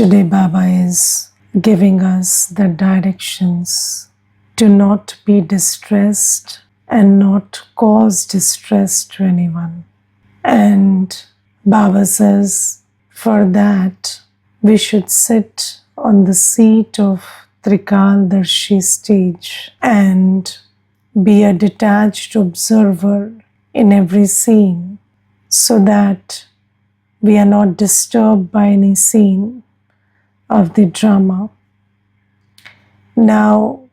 Today, Baba is giving us the directions to not be distressed and not cause distress to anyone. And Baba says, for that, we should sit on the seat of Trikaldarshi stage and be a detached observer in every scene so that we are not disturbed by any scene of the drama. Now,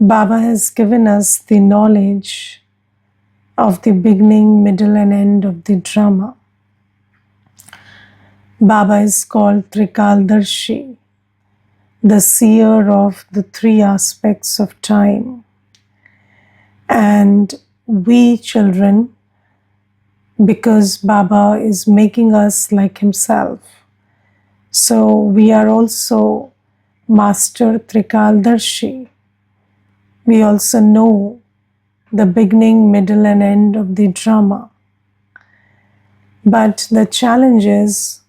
Baba has given us the knowledge of the beginning, middle, and end of the drama. Baba is called Trikaldarshi, the seer of the three aspects of time. And we children, because Baba is making us like himself, so we are also Master Trikaldarshi. We also know the beginning, middle, and end of the drama. But the challenge is,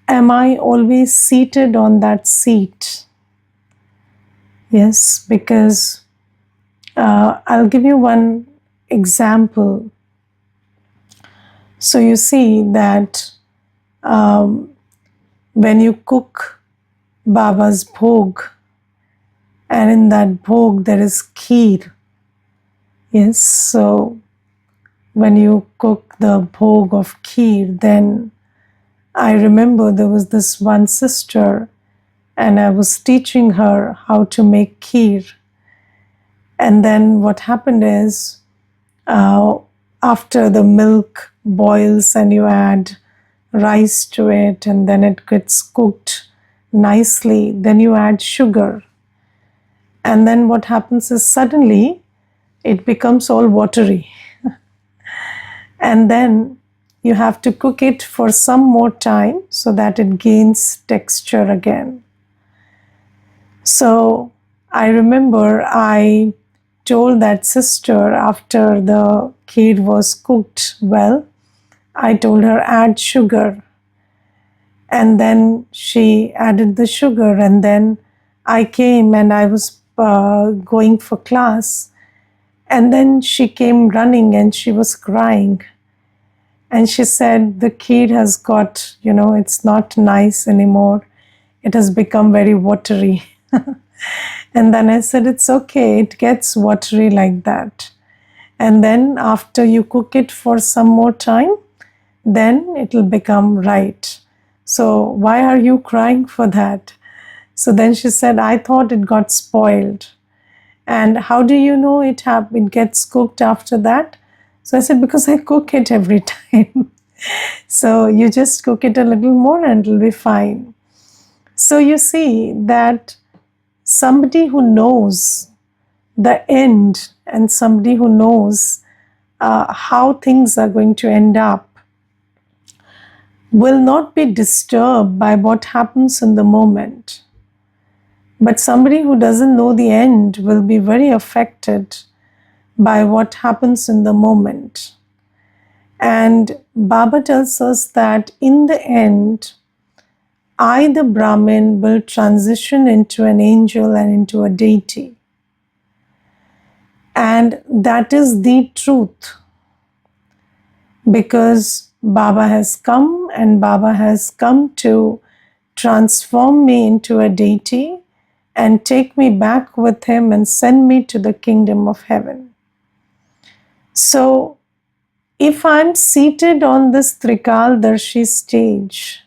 am I always seated on that seat? Yes, because I'll give you one example. So you see that when you cook Baba's bhog, and in that bhog there is kheer. Yes, so when you cook the bhog of kheer, then I remember there was this one sister and I was teaching her how to make kheer. And then what happened is, after the milk boils and you add rice to it and then it gets cooked nicely, then you add sugar. And then what happens is suddenly it becomes all watery. And then you have to cook it for some more time so that it gains texture again. So I remember I told that sister after the kheer was cooked well, I told her add sugar. And then she added the sugar, and then I came and I was going for class. And then she came running and she was crying. And she said, the kheer has got, it's not nice anymore. It has become very watery. And then I said, it's okay, it gets watery like that. And then after you cook it for some more time, then it will become right. So why are you crying for that? So then she said, I thought it got spoiled. And how do you know it gets cooked after that? So I said, because I cook it every time. So you just cook it a little more and it'll be fine. So you see that somebody who knows the end and somebody who knows how things are going to end up will not be disturbed by what happens in the moment. But somebody who doesn't know the end will be very affected by what happens in the moment. And Baba tells us that in the end, I, the Brahmin, will transition into an angel and into a deity. And that is the truth. Because Baba has come and Baba has come to transform me into a deity and take me back with him and send me to the kingdom of heaven. So, if I'm seated on this Trikaldarshi stage,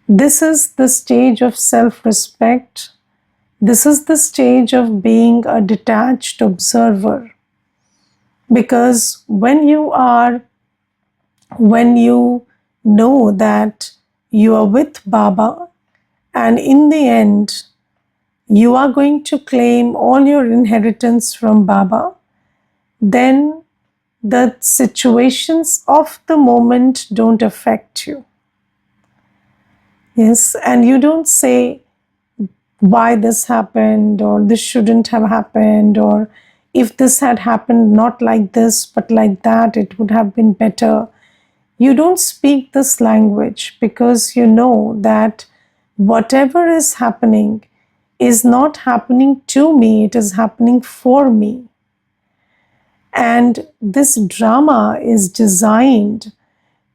this is the stage of self-respect. This is the stage of being a detached observer. Because when you know that you are with Baba, and in the end, you are going to claim all your inheritance from Baba, then the situations of the moment don't affect you. Yes, and you don't say why this happened or this shouldn't have happened, or if this had happened not like this but like that, it would have been better. You don't speak this language because you know that whatever is happening is not happening to me, it is happening for me. And this drama is designed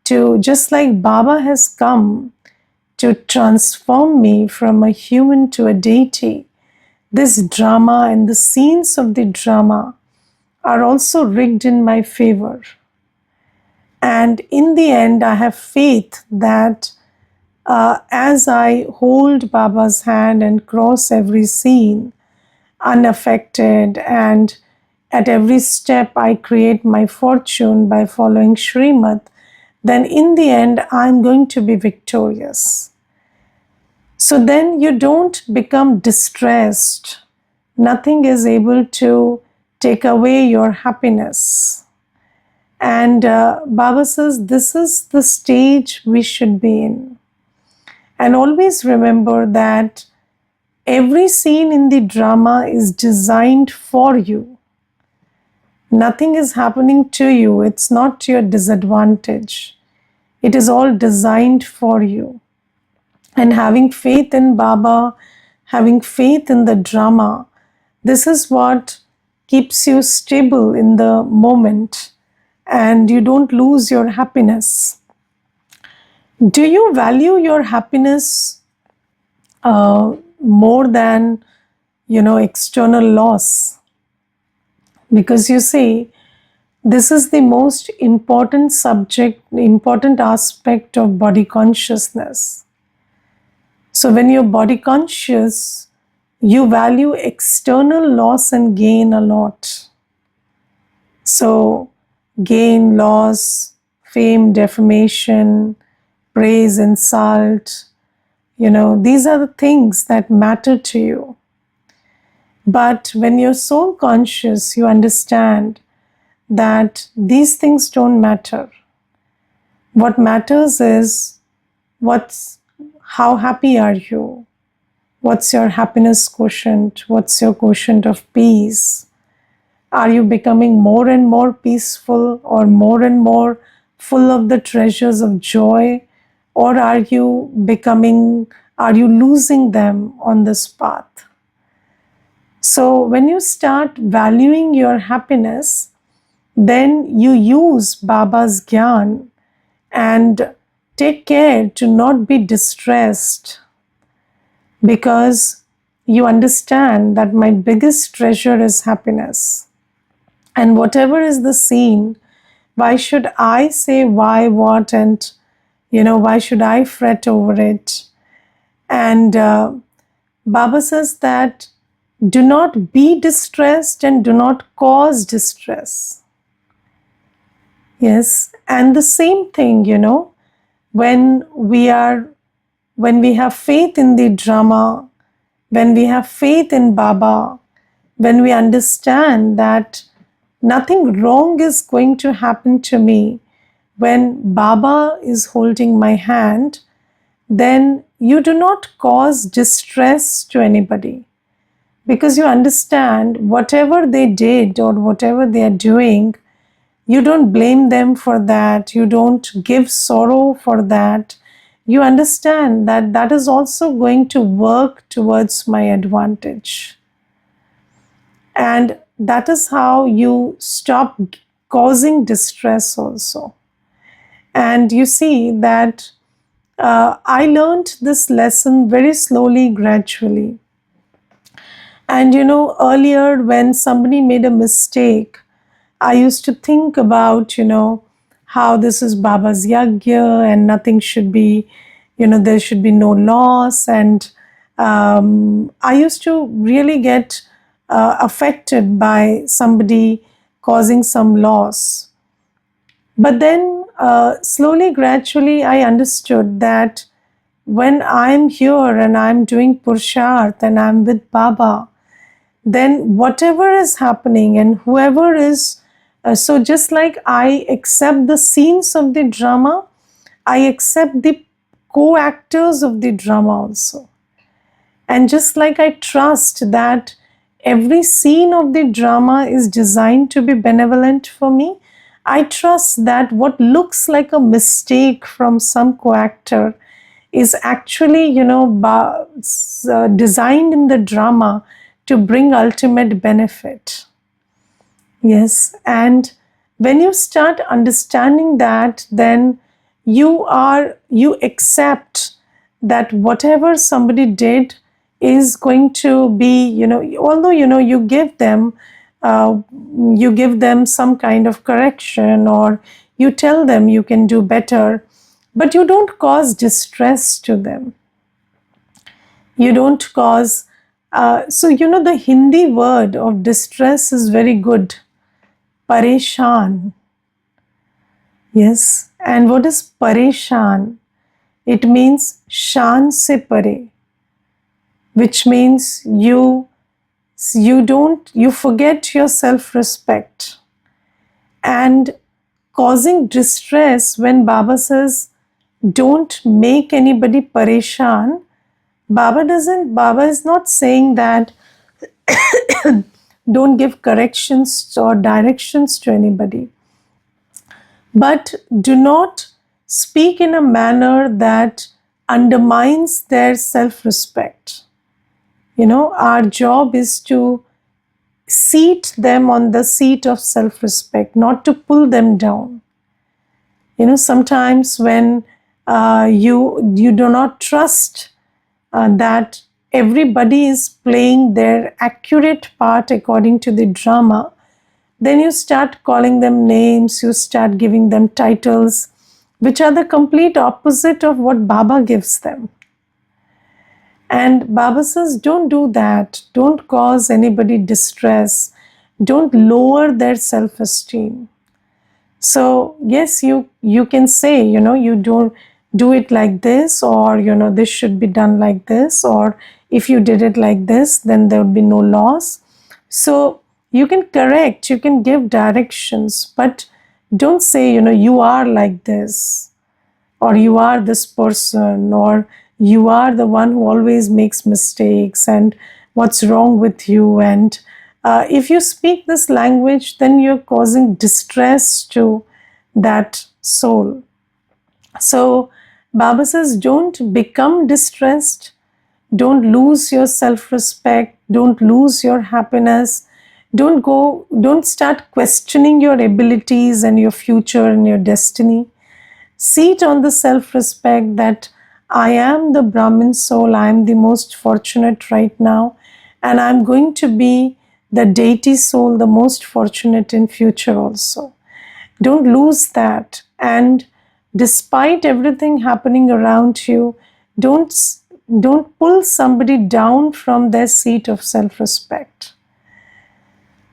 to, just like Baba has come to transform me from a human to a deity, this drama and the scenes of the drama are also rigged in my favor. And in the end, I have faith that as I hold Baba's hand and cross every scene unaffected, and at every step I create my fortune by following Srimad, then in the end, I'm going to be victorious. So then you don't become distressed. Nothing is able to take away your happiness. And Baba says this is the stage we should be in. And always remember that every scene in the drama is designed for you. Nothing is happening to you, it's not to your disadvantage. It is all designed for you. And having faith in Baba, having faith in the drama, this is what keeps you stable in the moment and you don't lose your happiness. Do you value your happiness more than, external loss? Because you see, this is the most important subject, important aspect of body consciousness. So when you're body conscious, you value external loss and gain a lot. So gain, loss, fame, defamation, praise, insult, these are the things that matter to you. But when you're soul conscious, you understand that these things don't matter. What matters is how happy are you? What's your happiness quotient? What's your quotient of peace? Are you becoming more and more peaceful or more and more full of the treasures of joy? Or are you losing them on this path? So when you start valuing your happiness, then you use Baba's Gyan and take care to not be distressed, because you understand that my biggest treasure is happiness. And whatever is the scene, why should I say why, what, and why should I fret over it? And Baba says that do not be distressed and do not cause distress. Yes, and the same thing, when we have faith in the drama, when we have faith in Baba, when we understand that nothing wrong is going to happen to me, when Baba is holding my hand, then you do not cause distress to anybody, because you understand whatever they did or whatever they are doing, you don't blame them for that. You don't give sorrow for that. You understand that that is also going to work towards my advantage. And that is how you stop causing distress also. And you see that I learned this lesson very slowly, gradually. And earlier when somebody made a mistake, I used to think about, how this is Baba's yagya and nothing should be, there should be no loss. And I used to really get affected by somebody causing some loss. But then slowly, gradually, I understood that when I'm here and I'm doing Pursharth and I'm with Baba, then whatever is happening and whoever is, so just like I accept the scenes of the drama, I accept the co-actors of the drama also. And just like I trust that every scene of the drama is designed to be benevolent for me, I trust that what looks like a mistake from some co-actor is actually, designed in the drama to bring ultimate benefit. Yes, and when you start understanding that, then you accept that whatever somebody did is going to be, although uh, you give them some kind of correction, or you tell them you can do better, but you don't cause distress to them. You don't cause. The Hindi word of distress is very good. Pareshan. Yes. And what is pareshan? It means shan se pare, which means you forget your self-respect. And causing distress, when Baba says don't make anybody pareshan, Baba is not saying that don't give corrections or directions to anybody, but do not speak in a manner that undermines their self respect. Our job is to seat them on the seat of self respect, not to pull them down. Sometimes when you do not trust that everybody is playing their accurate part according to the drama, then you start calling them names, you start giving them titles, which are the complete opposite of what Baba gives them. And Baba says, don't do that. Don't cause anybody distress. Don't lower their self esteem. So, yes, you can say, you don't do it like this, or, this should be done like this, or if you did it like this, then there would be no loss. So, you can correct, you can give directions, but don't say, you are like this, or you are this person, or you are the one who always makes mistakes, and what's wrong with you. And if you speak this language, then you're causing distress to that soul. So Baba says, don't become distressed, don't lose your self-respect, don't lose your happiness, don't start questioning your abilities and your future and your destiny. Seat on the self-respect that I am the Brahmin soul, I am the most fortunate right now, and I'm going to be the deity soul, the most fortunate in future also. Don't lose that. And despite everything happening around you, don't don't pull somebody down from their seat of self-respect.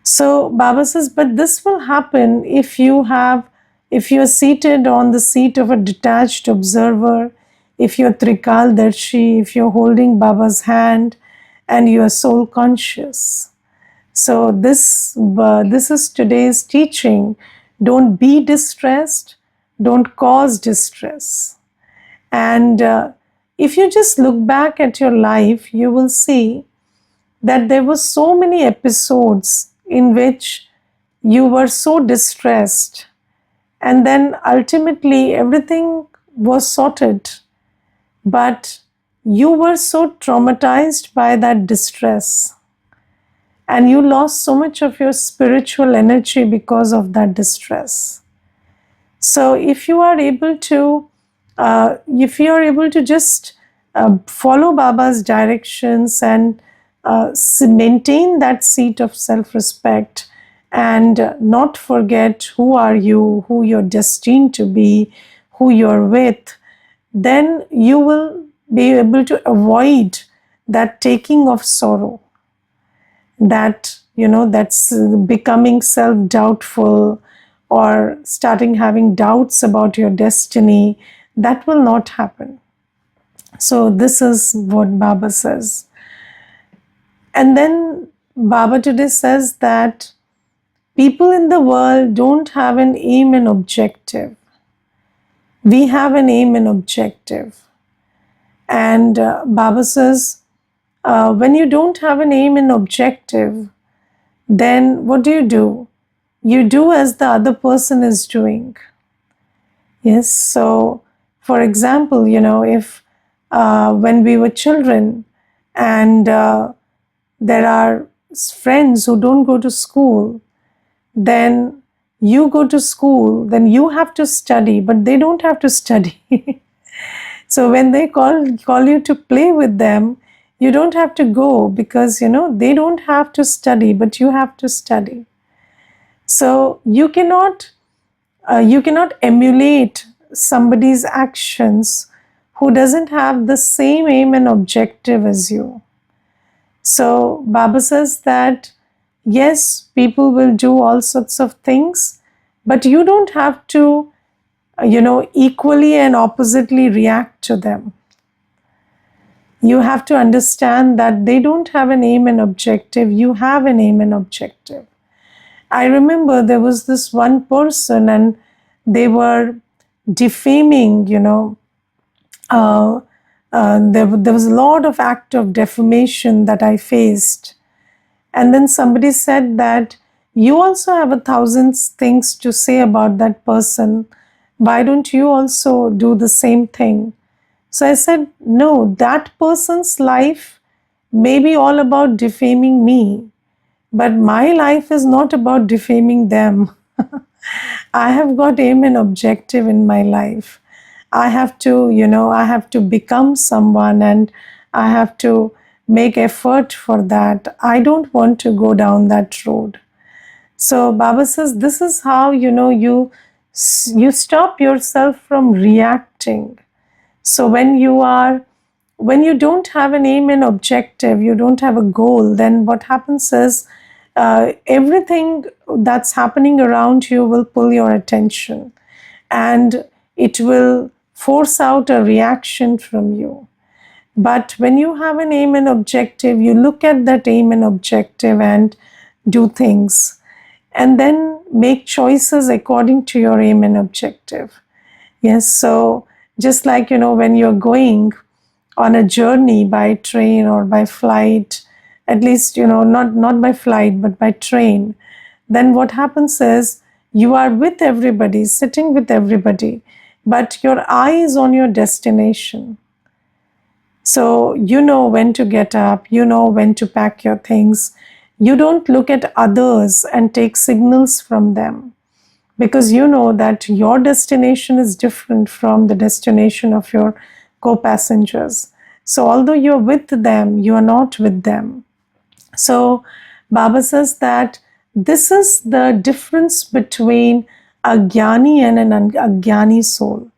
So Baba says, but this will happen if you're seated on the seat of a detached observer, if you're Trikaldarshi, if you're holding Baba's hand and you are soul conscious. So this is today's teaching. Don't be distressed. Don't cause distress. And if you just look back at your life, you will see that there were so many episodes in which you were so distressed, and then ultimately everything was sorted, but you were so traumatized by that distress, and you lost so much of your spiritual energy because of that distress. So if you are able to just follow Baba's directions and maintain that seat of self-respect, and not forget who are you, who you're destined to be, who you're with, then you will be able to avoid that taking of sorrow, that's becoming self-doubtful, or starting having doubts about your destiny. That will not happen. So this is what Baba says. And then Baba today says that people in the world don't have an aim and objective. We have an aim and objective. And Baba says, when you don't have an aim and objective, then what do? You do as the other person is doing. Yes. So, for example, if when we were children and there are friends who don't go to school, then you go to school, then you have to study, but they don't have to study. So when they call you to play with them, you don't have to go because they don't have to study, but you have to study. So you cannot emulate somebody's actions who doesn't have the same aim and objective as you. So Baba says that yes, people will do all sorts of things, but you don't have to, equally and oppositely react to them. You have to understand that they don't have an aim and objective, you have an aim and objective. I remember there was this one person and they were defaming, there was a lot of act of defamation that I faced. And then somebody said that you also have 1,000 things to say about that person. Why don't you also do the same thing? So I said, no, that person's life may be all about defaming me, but my life is not about defaming them. I have got aim and objective in my life. I have to become someone and I have to make effort for that. I don't want to go down that road. So Baba says this is how you stop yourself from reacting. So when you don't have an aim and objective, you don't have a goal, then what happens is everything that's happening around you will pull your attention and it will force out a reaction from you. But when you have an aim and objective, you look at that aim and objective and do things and then make choices according to your aim and objective. Yes, so just like when you're going on a journey by train or by flight, at least not by flight but by train, then what happens is you are with everybody, sitting with everybody, but your eye is on your destination. So you know when to get up, you know when to pack your things. You don't look at others and take signals from them because you know that your destination is different from the destination of your co-passengers. So although you're with them, you are not with them. So Baba says that this is the difference between a jnani and an agyani soul.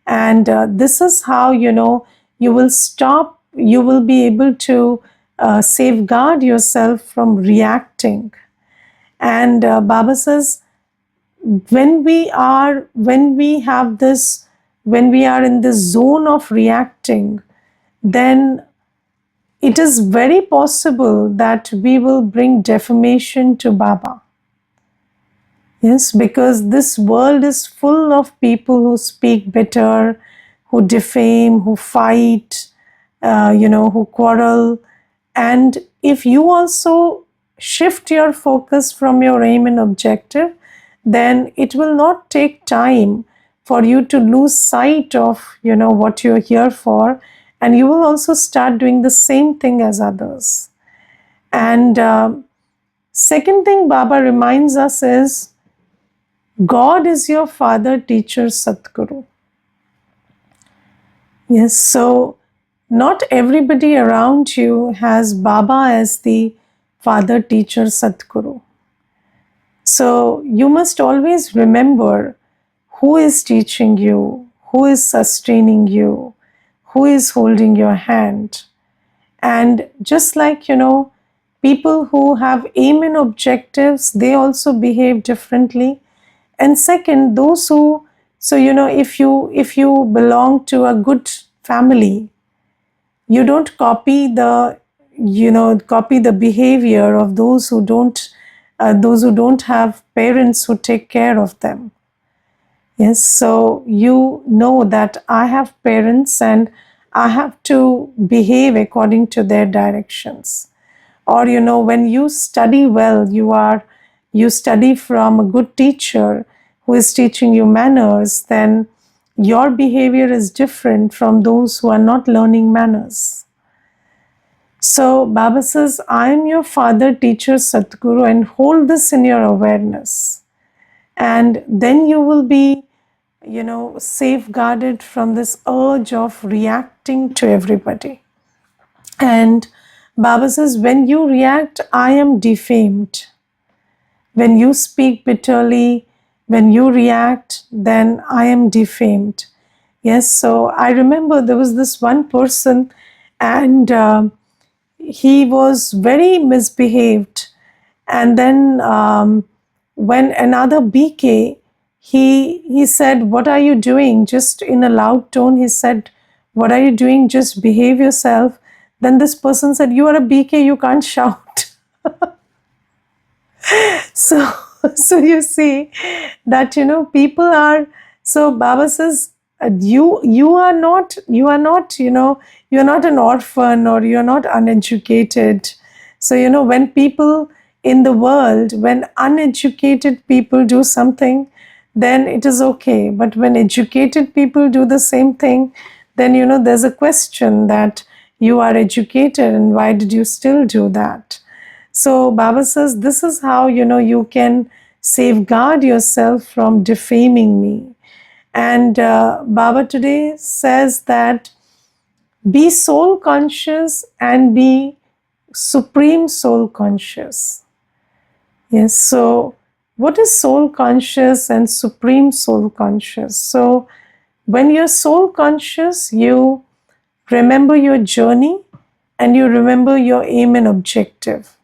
And this is how you will stop, you will be able to safeguard yourself from reacting. And Baba says when we are in this zone of reacting, then it is very possible that we will bring defamation to Baba. Yes, because this world is full of people who speak bitter, who defame, who fight, who quarrel. And if you also shift your focus from your aim and objective, then it will not take time for you to lose sight of what you're here for, and you will also start doing the same thing as others. And second thing Baba reminds us is God is your father, teacher, Satguru. Yes, so not everybody around you has Baba as the father, teacher, Satguru. So you must always remember who is teaching you, who is sustaining you, who is holding your hand. And just like, people who have aim and objectives, they also behave differently. And second, those who, so, if you belong to a good family, you don't copy the behavior of those who don't have parents who take care of them. Yes, so you know that I have parents and I have to behave according to their directions. Or when you study well, you study from a good teacher who is teaching you manners, then your behavior is different from those who are not learning manners. So Baba says, I am your father, teacher, Satguru, and hold this in your awareness. And then you will be, safeguarded from this urge of reacting to everybody. And Baba says, when you react, I am defamed. When you speak bitterly, when you react, then I am defamed. Yes, so I remember there was this one person, and he was very misbehaved. And then when another BK, he said, what are you doing? Just in a loud tone, he said, what are you doing? Just behave yourself. Then this person said, you are a BK, you can't shout. So you see that people are, so Baba says, you are not, you're not an orphan, or you're not uneducated. So when people in the world, when uneducated people do something, then it is okay. But when educated people do the same thing, then there's a question that you are educated and why did you still do that? So Baba says, this is how you can safeguard yourself from defaming me. And Baba today says that be soul conscious and be supreme soul conscious. Yes, so what is soul conscious and supreme soul conscious? So when you're soul conscious, you remember your journey and you remember your aim and objective.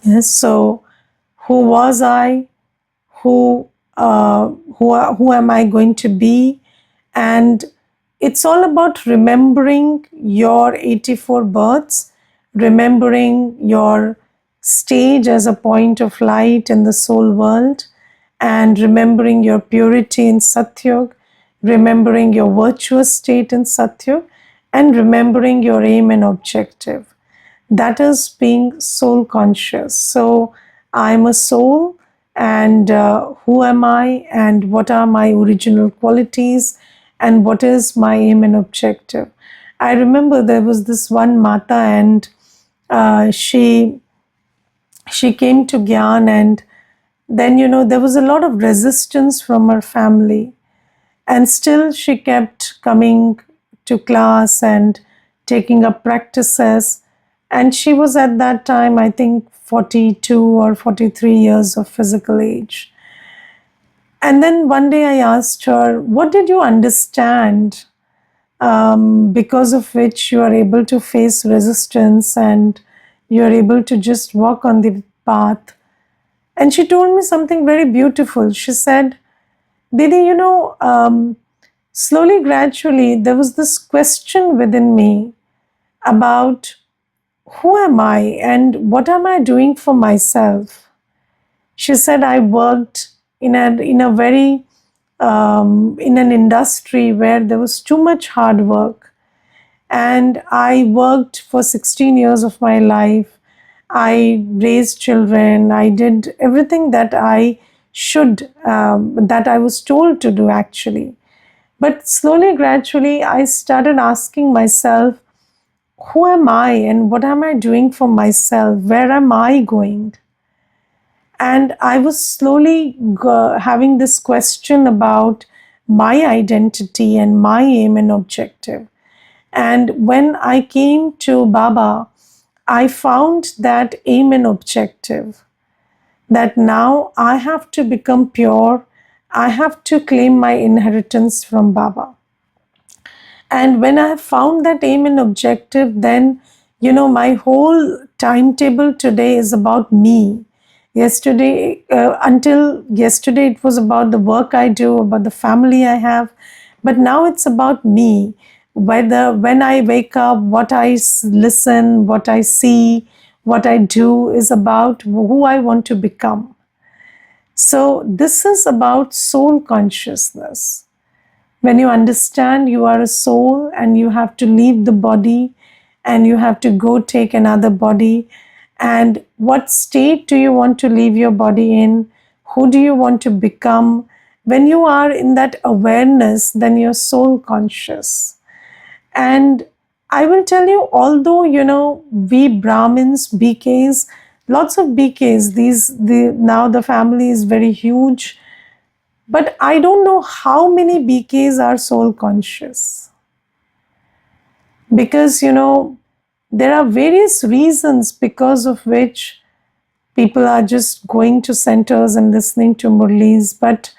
Yes, so who was I? Who am I going to be? And it's all about remembering your 84 births, remembering your stage as a point of light in the soul world, and remembering your purity in Satyug, remembering your virtuous state in Satyug, and remembering your aim and objective. That is being soul conscious. So I'm a soul, and who am I, and what are my original qualities, and what is my aim and objective. I remember there was this one Mata, and she came to Gyan, and then there was a lot of resistance from her family, and still she kept coming to class and taking up practices. And she was at that time, I think, 42 or 43 years of physical age. And then one day I asked her, what did you understand because of which you are able to face resistance and you are able to just walk on the path? And she told me something very beautiful. She said, Didi, slowly, gradually, there was this question within me about who am I and what am I doing for myself? She said, I worked in a very in an industry where there was too much hard work, and I worked for 16 years of my life. I raised children. I did everything that I should, that I was told to do actually. But slowly, gradually, I started asking myself, who am I and what am I doing for myself? Where am I going? And I was slowly having this question about my identity and my aim and objective. And when I came to Baba, I found that aim and objective, that now I have to become pure. I have to claim my inheritance from Baba. And when I have found that aim and objective, then, my whole timetable today is about me. Until yesterday, it was about the work I do, about the family I have. But now it's about me. Whether when I wake up, what I listen, what I see, what I do is about who I want to become. So this is about soul consciousness. When you understand you are a soul and you have to leave the body and you have to go take another body, and what state do you want to leave your body in, who do you want to become. When you are in that awareness, then you're soul conscious. And I will tell you, although, we Brahmins, BKs, lots of BKs, now the family is very huge, but I don't know how many BKs are soul conscious. Because, there are various reasons because of which people are just going to centers and listening to Murlis, but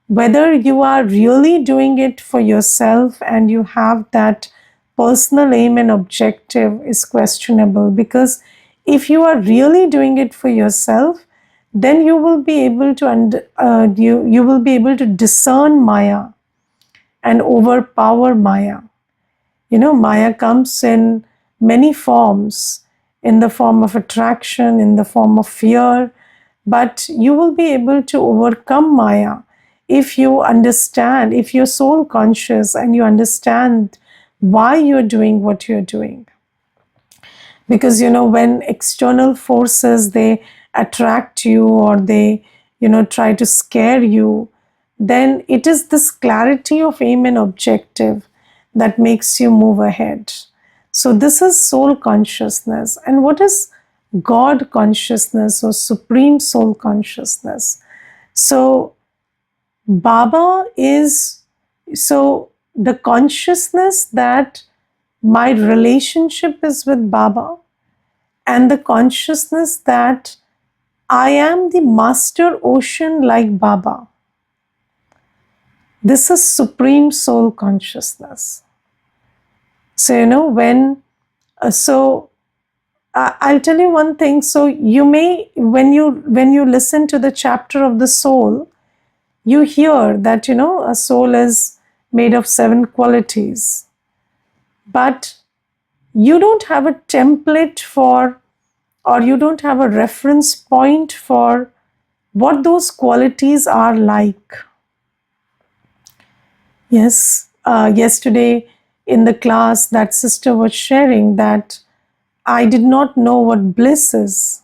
whether you are really doing it for yourself and you have that personal aim and objective is questionable. Because if you are really doing it for yourself, then you will be able to you will be able to discern Maya and overpower Maya. Maya comes in many forms, in the form of attraction, in the form of fear, but you will be able to overcome Maya if you understand, if you're soul conscious and you understand why you're doing what you're doing. Because, when external forces, they attract you or they, try to scare you, then it is this clarity of aim and objective that makes you move ahead. So this is soul consciousness. And what is God consciousness or supreme soul consciousness? So Baba is, so the consciousness that my relationship is with Baba, and the consciousness that I am the master ocean like Baba. This is supreme soul consciousness. So, I'll tell you one thing. So you may, when you listen to the chapter of the soul, you hear that, a soul is made of 7 qualities. But you don't have a template for, or you don't have a reference point for what those qualities are like. Yes, yesterday in the class, that sister was sharing that I did not know what bliss is,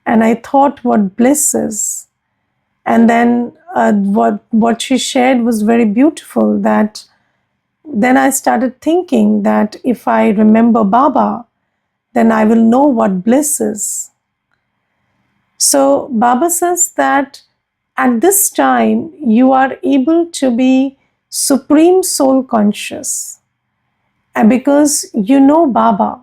and I thought what bliss is. And then what she shared was very beautiful, that then I started thinking that if I remember Baba, then I will know what bliss is. So Baba says that at this time you are able to be supreme soul conscious, and because you know Baba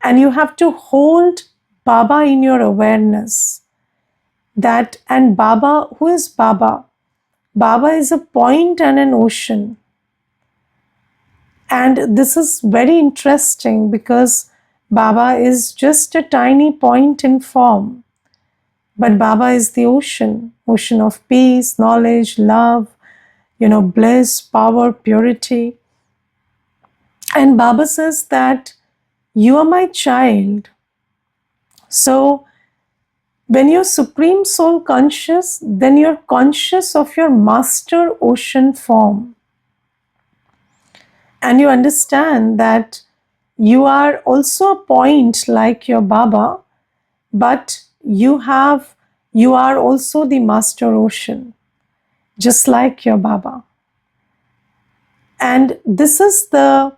and you have to hold Baba in your awareness, that, and Baba, who is Baba? Baba is a point and an ocean. And this is very interesting because Baba is just a tiny point in form. But Baba is the ocean of peace, knowledge, love, bliss, power, purity. And Baba says that you are my child. So when you're supreme soul conscious, then you're conscious of your master ocean form. And you understand that you are also a point like your Baba, but you are also the master ocean, just like your Baba. And this is the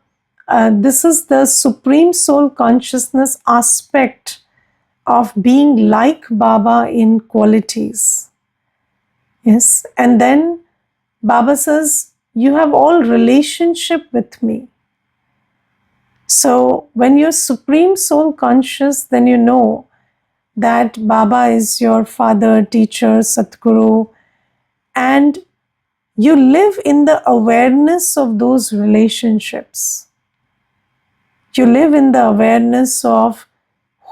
supreme soul consciousness aspect of being like Baba in qualities. Yes, and then Baba says, you have all relationship with me. So when you're supreme soul conscious, then you know that Baba is your father, teacher, Satguru, and you live in the awareness of those relationships. You live in the awareness of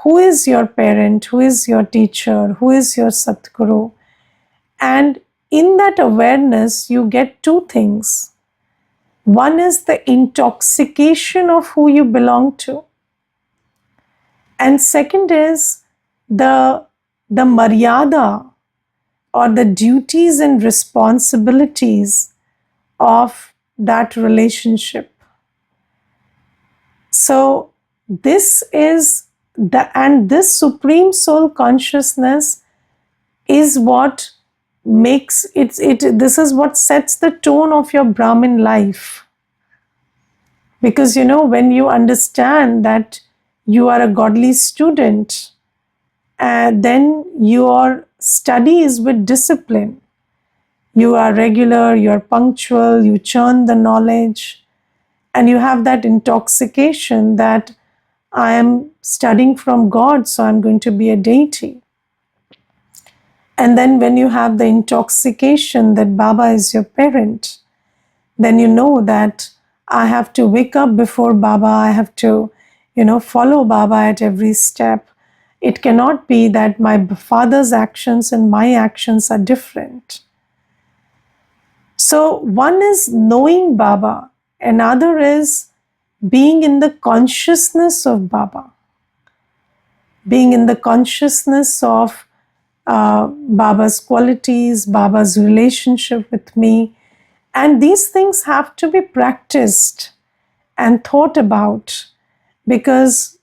who is your parent, who is your teacher, who is your Satguru. And in that awareness, you get 2 things. One is the intoxication of who you belong to. And second is the maryada, or the duties and responsibilities of that relationship. So this is and this supreme soul consciousness is what makes it this is what sets the tone of your Brahmin life. Because when you understand that you are a godly student, then your study is with discipline. You are regular, you are punctual, you churn the knowledge, and you have that intoxication that I am studying from God, so I'm going to be a deity. And then when you have the intoxication that Baba is your parent, then you know that I have to wake up before Baba, I have to, follow Baba at every step. It cannot be that my father's actions and my actions are different. So one is knowing Baba, another is being in the consciousness of Baba, being in the consciousness of Baba's qualities, Baba's relationship with me. And these things have to be practiced and thought about, because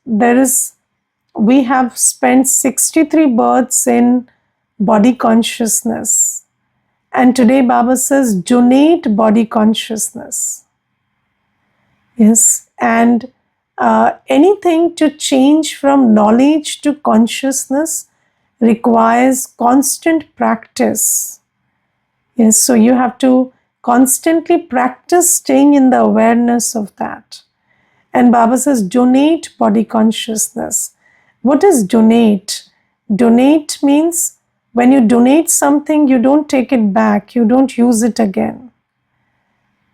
we have spent 63 births in body consciousness. And today Baba says, donate body consciousness. Yes, and anything to change from knowledge to consciousness requires constant practice. Yes, so you have to constantly practice staying in the awareness of that. And Baba says, donate body consciousness. What is donate? Donate means when you donate something, you don't take it back, you don't use it again.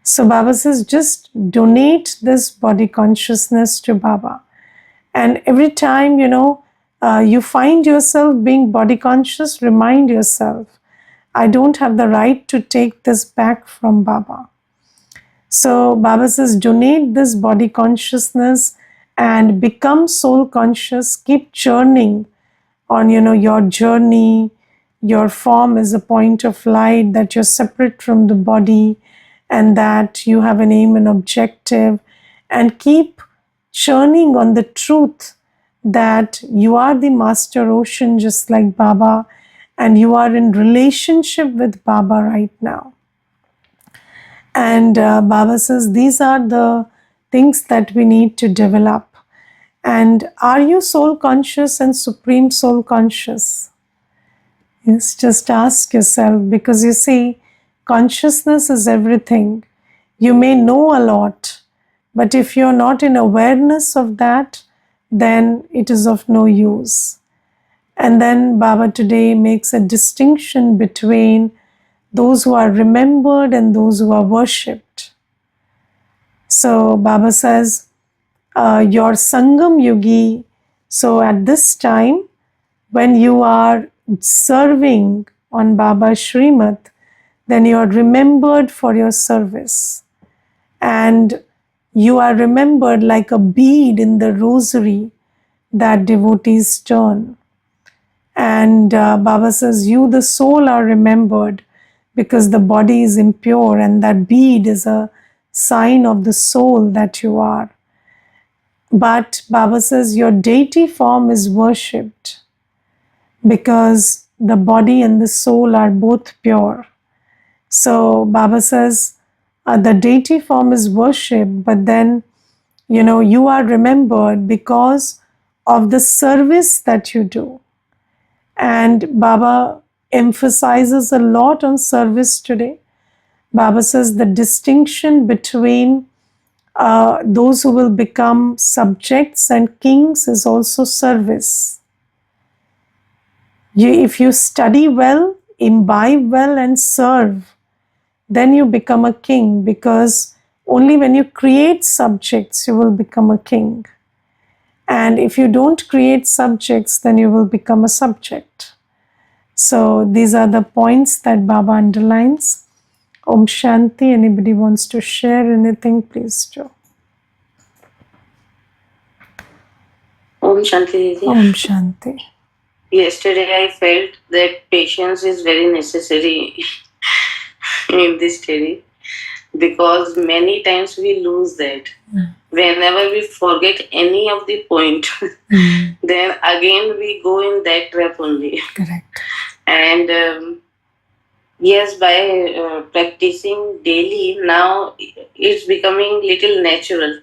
So Baba says, just donate this body consciousness to Baba. And every time, you find yourself being body conscious, remind yourself, I don't have the right to take this back from Baba. So Baba says, donate this body consciousness and become soul conscious. Keep churning on, your journey. Your form is a point of light, that you're separate from the body and that you have an aim and objective. And keep churning on the truth that you are the master ocean just like Baba, and you are in relationship with Baba right now. And Baba says these are the things that we need to develop. And are you soul conscious and supreme soul conscious? Yes, just ask yourself, because you see, consciousness is everything. You may know a lot, but if you're not in awareness of that, then it is of no use. And then Baba today makes a distinction between those who are remembered and those who are worshipped. So Baba says, your Sangam Yugi, so at this time, when you are serving on Baba's Srimad, then you are remembered for your service. And you are remembered like a bead in the rosary that devotees turn. And Baba says, you, the soul, are remembered because the body is impure, and that bead is a sign of the soul that you are. But Baba says, your deity form is worshipped because the body and the soul are both pure. So Baba says, the deity form is worshipped, but then, you are remembered because of the service that you do. And Baba emphasizes a lot on service today. Baba says the distinction between those who will become subjects and kings is also service. If you study well, imbibe well, and serve, then you become a king, because only when you create subjects, you will become a king. And if you don't create subjects, then you will become a subject. So these are the points that Baba underlines. Om Shanti. Anybody wants to share anything, please do. Om Shanti. Om Shanti. Yesterday I felt that patience is very necessary in this study, because many times we lose that. whenever we forget any of the point, then again we go in that trap only. Correct. And yes, by practicing daily, now it's becoming little natural.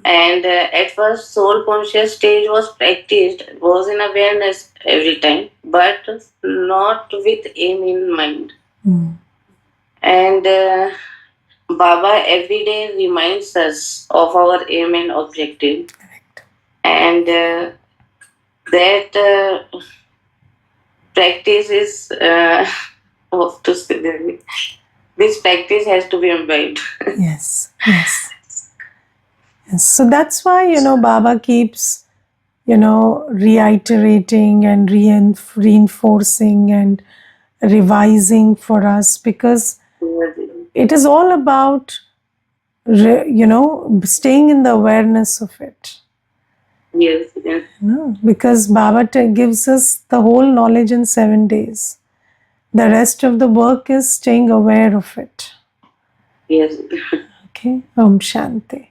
And at first, soul conscious stage was practiced, was in awareness every time, but not with aim in mind. And Baba every day reminds us of our aim and objective. Correct. And that practice is, what to say, this practice has to be imbibed. Yes, yes. Yes. So that's why, Baba keeps, reiterating and reinforcing and revising for us, because it is all about, staying in the awareness of it. Yes, yes, Because Baba gives us the whole knowledge in 7 days. The rest of the work is staying aware of it. yes. Okay. Om Shanti.